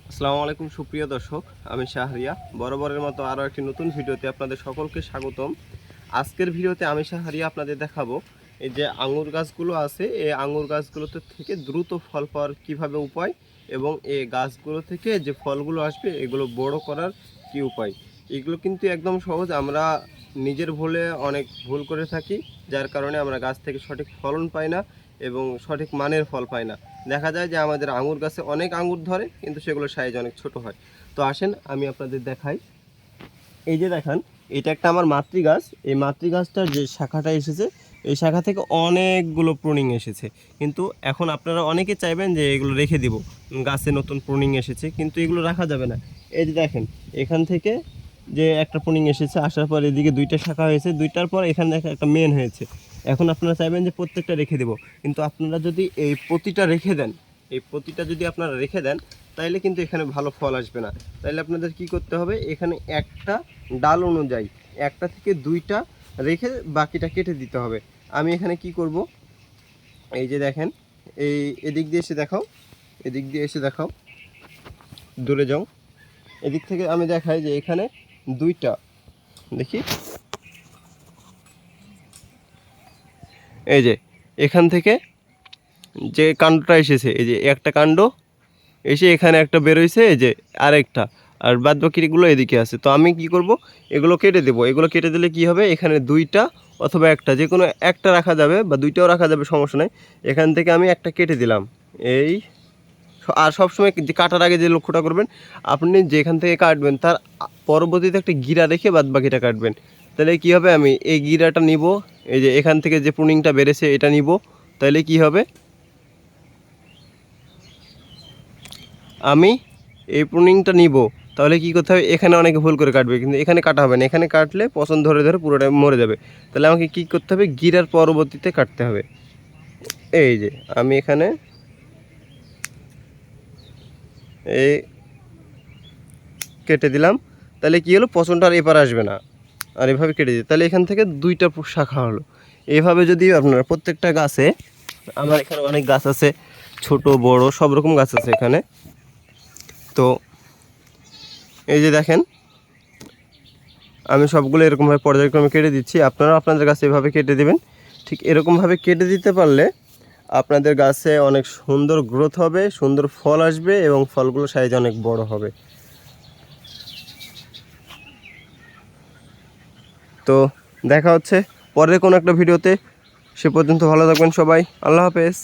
আসসালামু আলাইকুম সুপ্রিয় দর্শক, আমি শাহরিয়া বরাবরের মতো আরও একটি নতুন ভিডিওতে আপনাদের সকলকে স্বাগতম। আজকের ভিডিওতে আমি শাহরিয়া আপনাদের দেখাবো এই যে আঙুর গাছগুলো আছে, এই আঙুর গাছগুলোতে থেকে দ্রুত ফল পাওয়ার কীভাবে উপায় এবং এই গাছগুলো থেকে যে ফলগুলো আসবে এগুলো বড় করার কি উপায়। এগুলো কিন্তু একদম সহজ। আমরা নিজের ভুলে অনেক ভুল করে থাকি, যার কারণে আমরা গাছ থেকে সঠিক ফলন পাই না এবং সঠিক মানের ফল পাই না। দেখা যায় যে আমাদের আঙুর গাছে অনেক আঙুর ধরে কিন্তু সেগুলোর সাইজ অনেক ছোট হয়। তো আসেন আমি আপনাদের দেখাই। এই যে দেখান, এটা একটা আমার মাতৃ গাছ। এই মাতৃ গাছটার যে শাখাটা এসেছে, এই শাখা থেকে অনেকগুলো প্রুনিং এসেছে। কিন্তু এখন আপনারা অনেকে চাইবেন যে এগুলো রেখে দিব, গাছে নতুন প্রুনিং এসেছে, কিন্তু এগুলো রাখা যাবে না। এই যে দেখেন, এখান থেকে যে একটা প্রুনিং এসেছে, আসার পর এদিকে দুইটা শাখা হয়েছে, দুইটার পর এখানে দেখেন একটা মেন হয়েছে। এখন আপনারা চাইবেন যে প্রত্যেকটা রেখে দেব, কিন্তু আপনারা যদি এই প্রতিটা রেখে দেন, এই প্রতিটা যদি আপনারা রেখে দেন তাইলে কিন্তু এখানে ভালো ফল আসবে না। তাইলে আপনাদের কি করতে হবে, এখানে একটা ডাল অনুযায়ী একটা থেকে দুইটা রেখে বাকিটা কেটে দিতে হবে। আমি এখানে কি করব, এই যে দেখেন, এই এদিক দিয়ে এসে দেখাও, এদিক দিয়ে এসে দেখাও, দূরে যাও, এদিক থেকে আমি দেখাই যে এখানে দুইটা, দেখি এই যে এখান থেকে যে কাণ্ডটা এসেছে, এই যে একটা কাণ্ড এসে এখানে একটা বেরোইছে, এই যে আরেকটা, আর বাদ বাকিগুলো এদিকে আছে। তো আমি কি করব, এগুলো কেটে দেবো। এগুলো কেটে দিলে কি হবে, এখানে দুইটা অথবা একটা, যে কোনো একটা রাখা যাবে বা দুইটাও রাখা যাবে, সমস্যা নেই। এখান থেকে আমি একটা কেটে দিলাম। এই আর সবসময় যে কাটার আগে যে লক্ষ্যটা করবেন, আপনি যেখান থেকে কাটবেন তার পরবর্তীতে একটা গিরা রেখে বাদ বাকিটা কাটবেন। তাহলে কি হবে, আমি এই গিরাটা নিব, এই যে এখান থেকে যে প্রুনিংটা বেড়েছে এটা নিব। তাহলে কি হবে, আমি এই প্রুনিংটা নিব। তাহলে কি করতে হবে, এখানে অনেকে ভুল করে কাটবে, কিন্তু এখানে কাটা হবে না। এখানে কাটলে পছন্দ ধরে ধরে পুরোটা মরে যাবে। তাহলে আমাকে কি করতে হবে, গিরার পরবর্তীতে কাটতে হবে। এই যে আমি এখানে এই কেটে দিলাম। তাহলে কি হলো, পছন্দটা আর এপার আসবে না। আর এভাবে কেটে দিই, তাহলে এখান থেকে দুইটা শাখা হলো। এইভাবে যদি আপনারা প্রত্যেকটা গাছে, আমার এখানে অনেক গাছ আছে, ছোট বড় সব রকম গাছ আছে এখানে। তো এই যে দেখেন, আমি সবগুলো এরকমভাবে পর্যায়ক্রমে কেটে দিচ্ছি। আপনারাও আপনাদের গাছে এভাবে কেটে দেবেন। ঠিক এরকমভাবে কেটে দিতে পারলে আপনাদের গাছে অনেক সুন্দর গ্রোথ হবে, সুন্দর ফল আসবে এবং ফলগুলো সাইজ অনেক বড় হবে। তো দেখা হচ্ছে পরের কোনো একটা ভিডিওতে। সে পর্যন্ত ভালো থাকবেন সবাই। আল্লাহ হাফেজ।